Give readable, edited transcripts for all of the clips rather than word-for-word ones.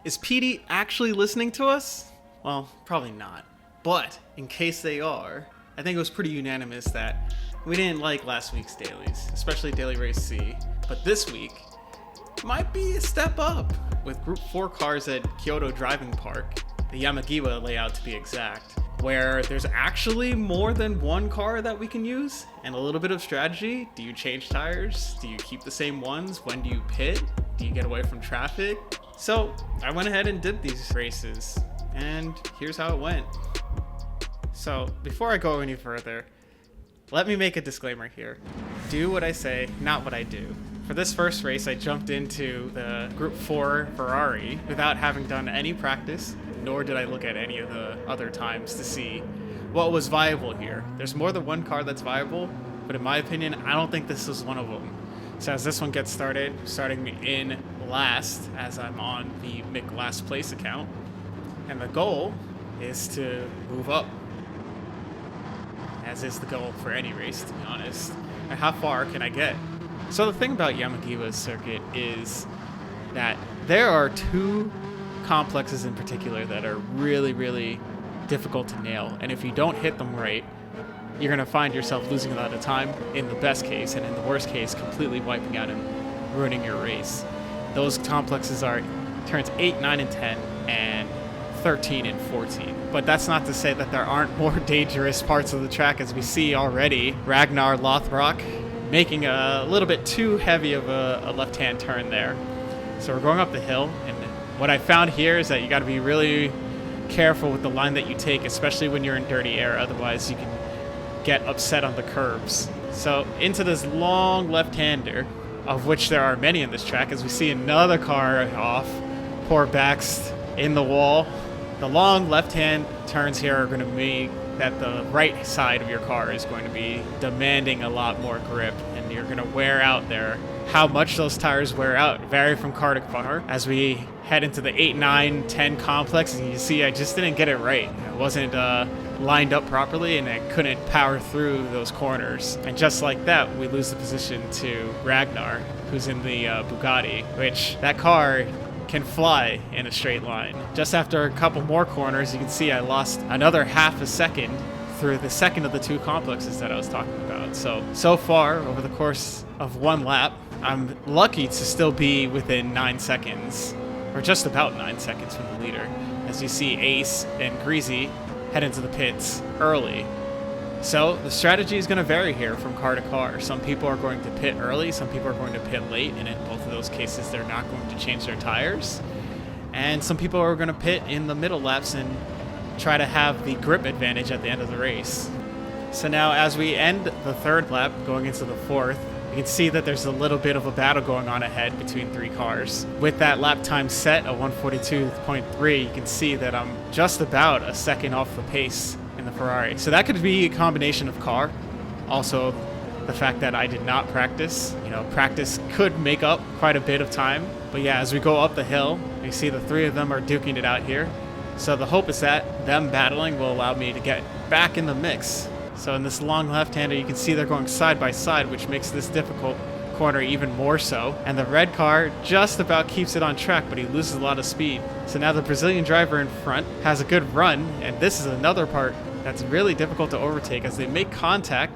Is PD actually listening to us? Well, probably not. But in case they are, I think it was pretty unanimous that we didn't like last week's dailies, especially Daily Race C. But this week might be a step up with Group 4 cars at Kyoto Driving Park, the Yamagiwa layout to be exact, where there's actually more than one car that we can use and a little bit of strategy. Do you change tires? Do you keep the same ones? When do you pit? Do you get away from traffic? So I went ahead and did these races, and here's how it went. So before I go any further, let me make a disclaimer here. Do what I say, not what I do. For this first race, I jumped into the Group 4 Ferrari without having done any practice, nor did I look at any of the other times to see what was viable here. There's more than one car that's viable, but in my opinion, I don't think this is one of them. So as this one gets started, starting in last, as I'm on the Mick Last Place account, and the goal is to move up, as is the goal for any race, to be honest. And how far can I get? So the thing about Yamagiwa's circuit is that there are two complexes in particular that are really, really difficult to nail, and if you don't hit them right, you're going to find yourself losing a lot of time in the best case, and in the worst case, completely wiping out and ruining your race. Those complexes are turns 8, 9, and 10, and 13 and 14. But that's not to say that there aren't more dangerous parts of the track, as we see already. Ragnar Lothrock making a little bit too heavy of a left-hand turn there. So we're going up the hill, and what I found here is that you got to be really careful with the line that you take, especially when you're in dirty air, otherwise you can get upset on the curves. So into this long left-hander, of which there are many in this track, as we see another car off, poor backs in the wall. The long left-hand turns here are going to mean that the right side of your car is going to be demanding a lot more grip, and you're going to wear out there. How much those tires wear out vary from car to car. As we head into the 8, 9, 10 complex, and you see I just didn't get it right. I wasn't lined up properly, and I couldn't power through those corners. And just like that, we lose the position to Ragnar, who's in the Bugatti, which that car can fly in a straight line. Just after a couple more corners, you can see I lost another half a second through the second of the two complexes that I was talking about. So far, over the course of one lap, I'm lucky to still be within 9 seconds, or just about 9 seconds from the leader, as you see Ace and Greasy head into the pits early. So the strategy is going to vary here from car to car. Some people are going to pit early, some people are going to pit late, and in both of those cases they're not going to change their tires. And some people are going to pit in the middle laps and try to have the grip advantage at the end of the race. So now as we end the third lap, going into the fourth, you can see that there's a little bit of a battle going on ahead between three cars. With that lap time set at 142.3, you can see that I'm just about a second off the pace in the Ferrari. So that could be a combination of car. Also, the fact that I did not practice. Practice could make up quite a bit of time. But yeah, as we go up the hill, you see the three of them are duking it out here. So the hope is that them battling will allow me to get back in the mix. So in this long left-hander, you can see they're going side by side, which makes this difficult corner even more so. And the red car just about keeps it on track, but he loses a lot of speed. So now the Brazilian driver in front has a good run, and this is another part that's really difficult to overtake. As they make contact,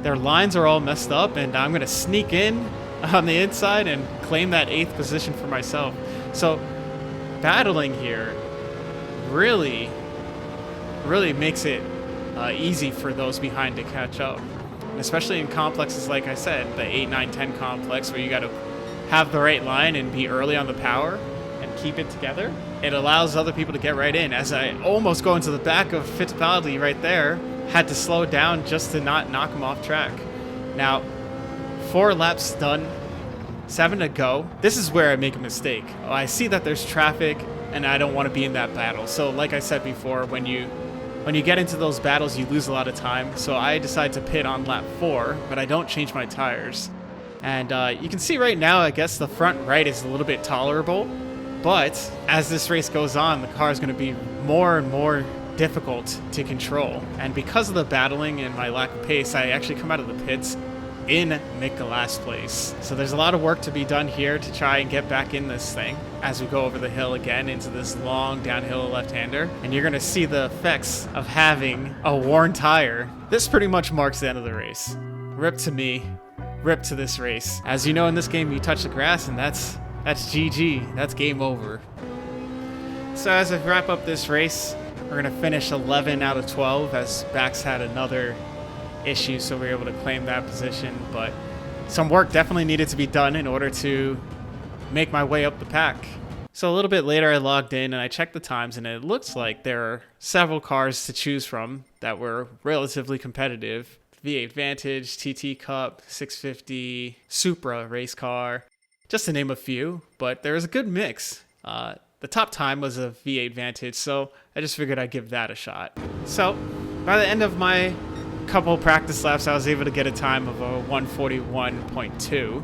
their lines are all messed up, and I'm going to sneak in on the inside and claim that 8th position for myself. So battling here really makes it easy for those behind to catch up, and especially in complexes like I said, the 8, 9, 10 complex, where you got to have the right line and be early on the power and keep it together. It allows other people to get right in. As I almost go into the back of Fittipaldi right there, had to slow down just to not knock him off track. Now 4 laps done, 7 to go. This is where I make a mistake. I see that there's traffic and I don't want to be in that battle. So like I said before, when you get into those battles, you lose a lot of time. So I decide to pit on lap 4, but I don't change my tires. And you can see right now, I guess the front right is a little bit tolerable. But as this race goes on, the car is going to be more and more difficult to control. And because of the battling and my lack of pace, I actually come out of the pits in mid last place. So there's a lot of work to be done here to try and get back in this thing as we go over the hill again into this long downhill left-hander. And you're going to see the effects of having a worn tire. This pretty much marks the end of the race. Rip to me. Rip to this race. As you know, in this game, you touch the grass and that's GG. That's game over. So as I wrap up this race, we're going to finish 11 out of 12 as Bax had another issue, so we were able to claim that position. But some work definitely needed to be done in order to make my way up the pack. So a little bit later, I logged in and I checked the times, and it looks like there are several cars to choose from that were relatively competitive. V8 Vantage, TT Cup, 650, Supra race car, just to name a few, but there was a good mix. The top time was a V8 Vantage, so I just figured I'd give that a shot. So by the end of my couple practice laps, I was able to get a time of a 141.2,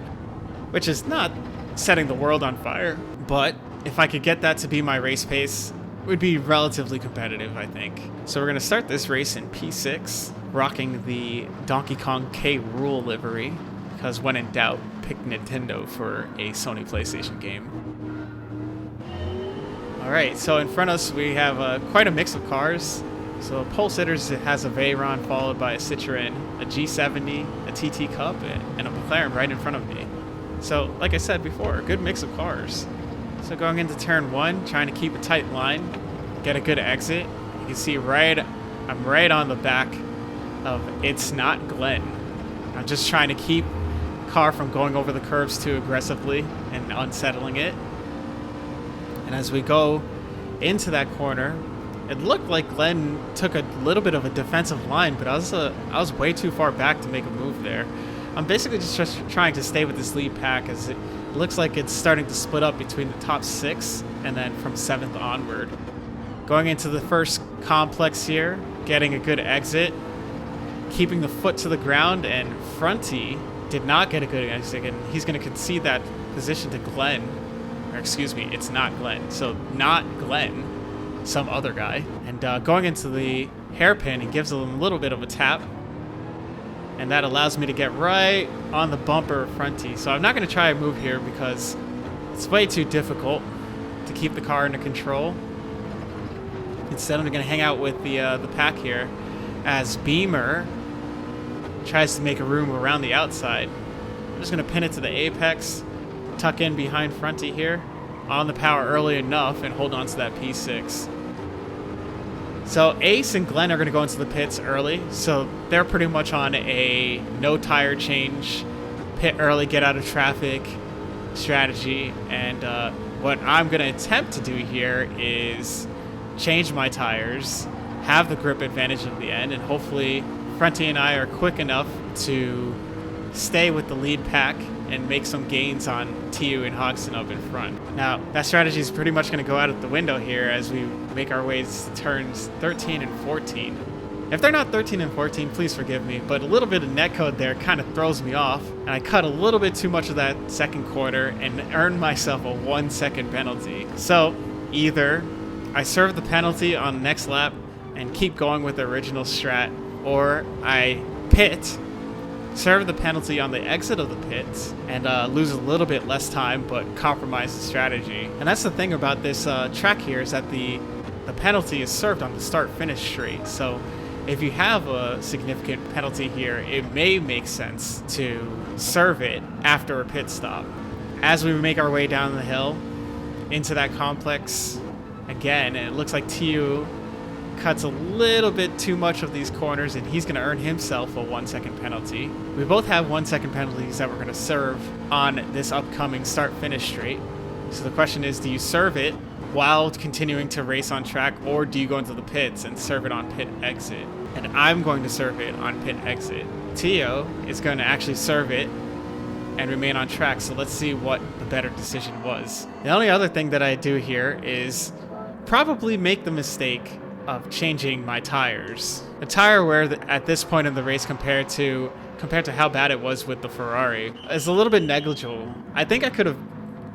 which is not setting the world on fire, but if I could get that to be my race pace, it would be relatively competitive, I think. So we're going to start this race in P6, rocking the Donkey Kong K. Rool livery, because when in doubt, pick Nintendo for a Sony PlayStation game. Alright, so in front of us we have quite a mix of cars. So Pole Sitters has a Veyron followed by a Citroen, a G70, a TT Cup, and a McLaren right in front of me. So like I said before, a good mix of cars. So going into turn 1, trying to keep a tight line, get a good exit. You can see I'm right on the back of It's Not Glenn. I'm just trying to keep the car from going over the curves too aggressively and unsettling it. And as we go into that corner, it looked like Glenn took a little bit of a defensive line, but I was way too far back to make a move there. I'm basically just trying to stay with this lead pack, as it looks like it's starting to split up between the top 6 and then from 7th onward. Going into the first complex here, getting a good exit, keeping the foot to the ground, and Fronty did not get a good exit, and he's going to concede that position to Glenn. Or excuse me, it's not Glenn. So not Glenn, some other guy. And going into the hairpin, he gives him a little bit of a tap. And that allows me to get right on the bumper of Fronty. So I'm not going to try a move here because it's way too difficult to keep the car under control. Instead, I'm going to hang out with the pack here as Beamer tries to make a room around the outside. I'm just going to pin it to the apex, tuck in behind Fronty here, on the power early enough, and hold on to that P6. So Ace and Glenn are going to go into the pits early, so they're pretty much on a no tire change, pit early, get out of traffic strategy. And what I'm going to attempt to do here is change my tires, have the grip advantage at the end, and hopefully Fronty and I are quick enough to stay with the lead pack and make some gains on TU and Hodgson up in front. Now, that strategy is pretty much going to go out of the window here as we make our ways to turns 13 and 14. If they're not 13 and 14, please forgive me, but a little bit of netcode there kind of throws me off, and I cut a little bit too much of that second quarter and earned myself a 1 second penalty. So, either I serve the penalty on the next lap and keep going with the original strat, or I pit, serve the penalty on the exit of the pits, and lose a little bit less time, but compromise the strategy. And that's the thing about this track here, is that the penalty is served on the start-finish straight. So if you have a significant penalty here, it may make sense to serve it after a pit stop. As we make our way down the hill into that complex again, and it looks like TU cuts a little bit too much of these corners, and he's going to earn himself a 1 second penalty. We both have 1 second penalties that we're going to serve on this upcoming start-finish straight. So the question is, do you serve it while continuing to race on track, or do you go into the pits and serve it on pit exit? And I'm going to serve it on pit exit. Tio is going to actually serve it and remain on track, so let's see what the better decision was. The only other thing that I do here is probably make the mistake of changing my tires. The tire wear at this point in the race compared to how bad it was with the Ferrari is a little bit negligible. I think I could have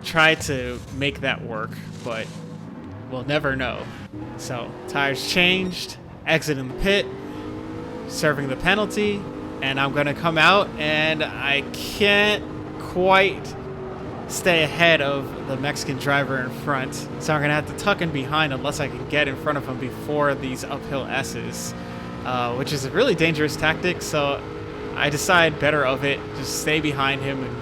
tried to make that work, but we'll never know. So tires changed, exit in the pit, serving the penalty, and I'm gonna come out, and I can't quite stay ahead of the Mexican driver in front, so I'm gonna have to tuck in behind unless I can get in front of him before these uphill S's, which is a really dangerous tactic. So I decide better of it, just stay behind him and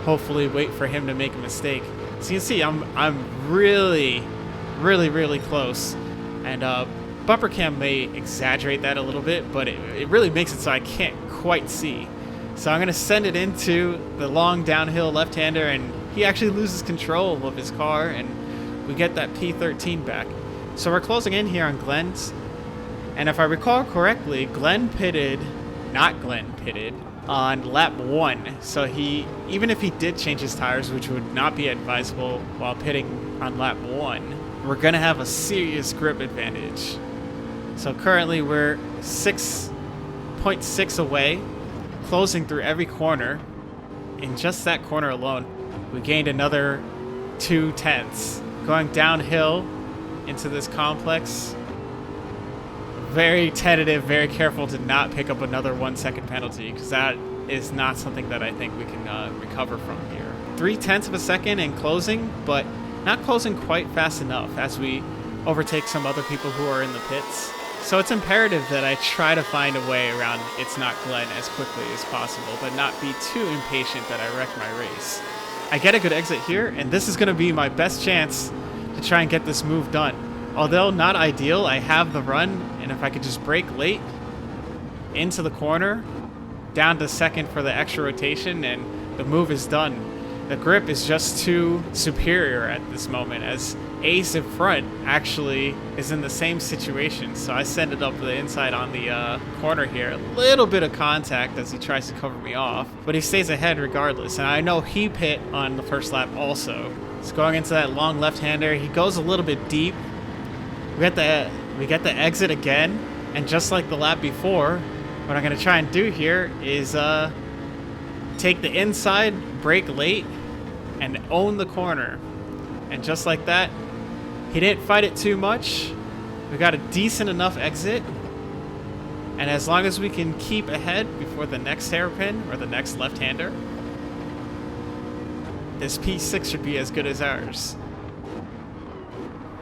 hopefully wait for him to make a mistake. So you can see I'm really close, and bumper cam may exaggerate that a little bit, but it really makes it so I can't quite see. So I'm gonna send it into the long downhill left-hander, and he actually loses control of his car, and we get that P13 back. So we're closing in here on Glenn's, and if I recall correctly, Glenn pitted on lap 1. So even if he did change his tires, which would not be advisable while pitting on lap 1, we're gonna have a serious grip advantage. So currently we're 6.6 away, closing through every corner. In just that corner alone, we gained another 0.2. Going downhill into this complex, very tentative, very careful to not pick up another 1 second penalty, because that is not something that I think we can recover from here. 0.3 of a second in closing, but not closing quite fast enough as we overtake some other people who are in the pits. So it's imperative that I try to find a way around It's Not Glenn as quickly as possible, but not be too impatient that I wreck my race. I get a good exit here, and this is going to be my best chance to try and get this move done. Although not ideal, I have the run, and if I could just brake late into the corner, down to second for the extra rotation, and the move is done. The grip is just too superior at this moment, as Ace in front actually is in the same situation. So I send it up the inside on the corner here. A little bit of contact as he tries to cover me off, but he stays ahead regardless. And I know he pit on the first lap also. So going into that long left-hander, he goes a little bit deep. We get the exit again, and just like the lap before, what I'm going to try and do here is take the inside, brake late, and own the corner. And just like that, he didn't fight it too much. We got a decent enough exit, and as long as we can keep ahead before the next hairpin or the next left-hander, this P6 should be as good as ours.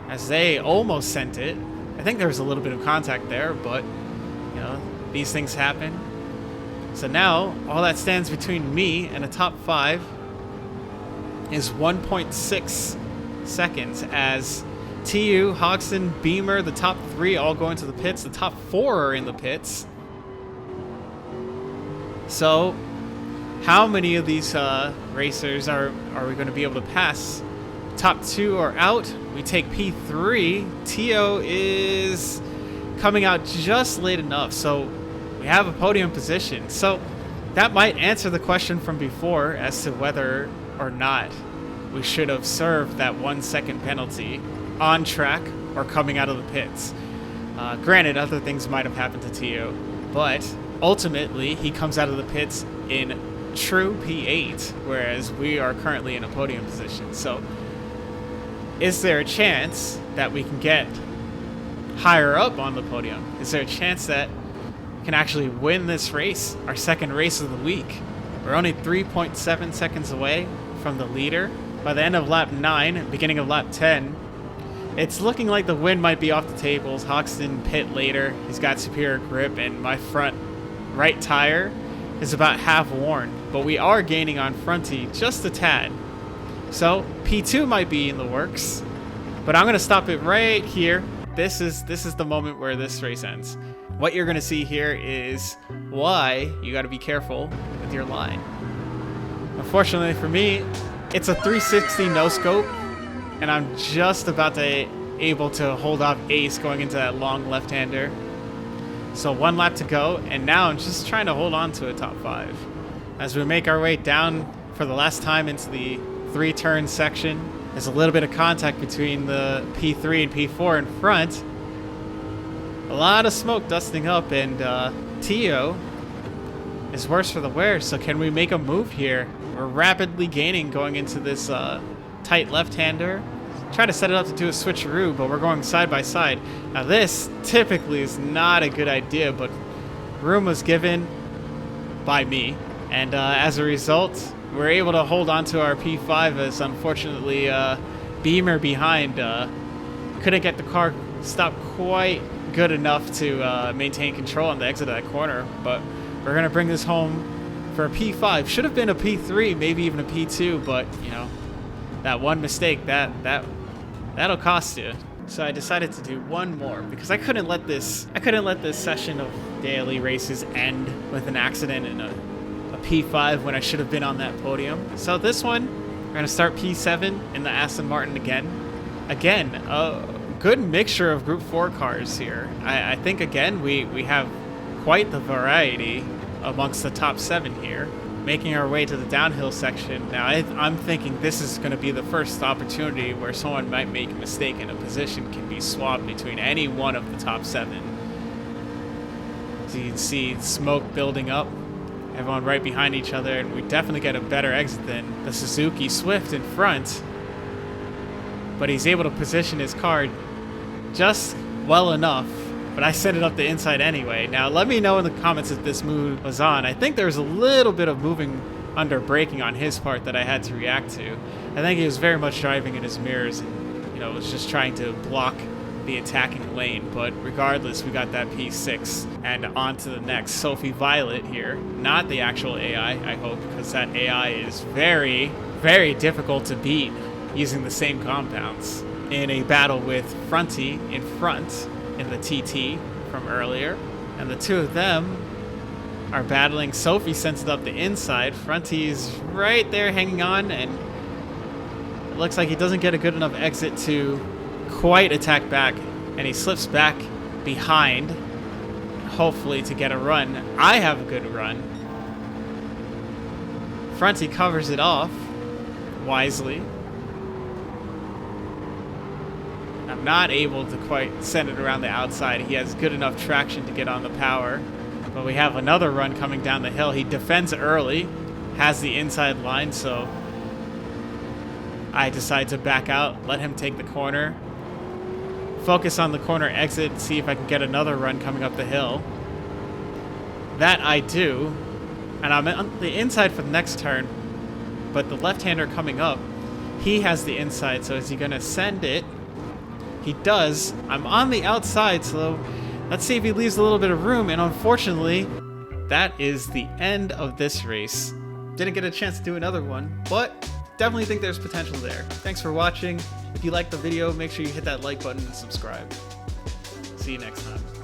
As they almost sent it. I think there was a little bit of contact there, but you know, these things happen. So now all that stands between me and a top 5 is 1.6 seconds, as TU, Hodgson, Beamer, the top 3 all go into the pits. The top 4 are in the pits. So how many of these racers are we going to be able to pass? Top 2 are out. We take P3. Tio is coming out just late enough, so we have a podium position. So that might answer the question from before as to whether or not we should have served that 1 second penalty on track or coming out of the pits. Granted, other things might have happened to Tio, but ultimately he comes out of the pits in true P8, whereas we are currently in a podium position. So is there a chance that we can get higher up on the podium? Is there a chance that we can actually win this race, our second race of the week? We're only 3.7 seconds away from the leader. By the end of lap 9, beginning of lap 10, it's looking like the win might be off the tables. Hoxton pit later. He's got superior grip, and my front right tire is about half worn. But we are gaining on fronty just a tad. So P2 might be in the works, but I'm going to stop it right here. This is the moment where this race ends. What you're going to see here is why you got to be careful with your line. Unfortunately for me, it's a 360 no scope, and I'm just about to able to hold off Ace going into that long left-hander. So 1 lap to go, and now I'm just trying to hold on to a top 5 as we make our way down for the last time into the 3-turn section. There's a little bit of contact between the P3 and P4 in front. A lot of smoke dusting up, and Tio is worse for the wear. So can we make a move here? We're rapidly gaining going into this tight left-hander. Try to set it up to do a switcheroo, but we're going side by side. Now this typically is not a good idea, but room was given. by me. And as a result, we're able to hold on to our P5 as unfortunately Beamer behind couldn't get the car stopped quite good enough to maintain control on the exit of that corner. But we're going to bring this home for a P5. Should have been a P3, maybe even a P2, but you know, that one mistake, that'll cost you. So I decided to do one more because I couldn't let this session of daily races end with an accident and a P5 when I should have been on that podium. So this one, we're gonna start P7 in the Aston Martin again. Again, a good mixture of Group 4 cars here. I think again we have quite the variety amongst the top 7 here. Making our way to the downhill section. Now I'm thinking this is going to be the first opportunity where someone might make a mistake and a position can be swapped between any one of the top 7. So you can see smoke building up, everyone right behind each other, and we definitely get a better exit than the Suzuki Swift in front. But he's able to position his car just well enough. But I set it up the inside anyway. Now, let me know in the comments if this move was on. I think there was a little bit of moving under braking on his part that I had to react to. I think he was very much driving in his mirrors and, you know, was just trying to block the attacking lane. But regardless, we got that P6. And on to the next. Sophie Violet here. Not the actual AI, I hope, because that AI is very, very difficult to beat using the same compounds. In a battle with Fronty in front, in the TT from earlier, and the two of them are battling. Sophie sends it up the inside. Fronty's right there hanging on, and it looks like he doesn't get a good enough exit to quite attack back, and he slips back behind, hopefully to get a run. I have a good run. Fronty covers it off wisely. I'm not able to quite send it around the outside. He has good enough traction to get on the power. But we have another run coming down the hill. He defends early, has the inside line, so I decide to back out, let him take the corner, focus on the corner exit, see if I can get another run coming up the hill. That I do, and I'm on the inside for the next turn, but the left-hander coming up, he has the inside, so is he going to send it? He does. I'm on the outside, so let's see if he leaves a little bit of room. And unfortunately, that is the end of this race. Didn't get a chance to do another one, but definitely think there's potential there. Thanks for watching. If you liked the video, make sure you hit that like button and subscribe. See you next time.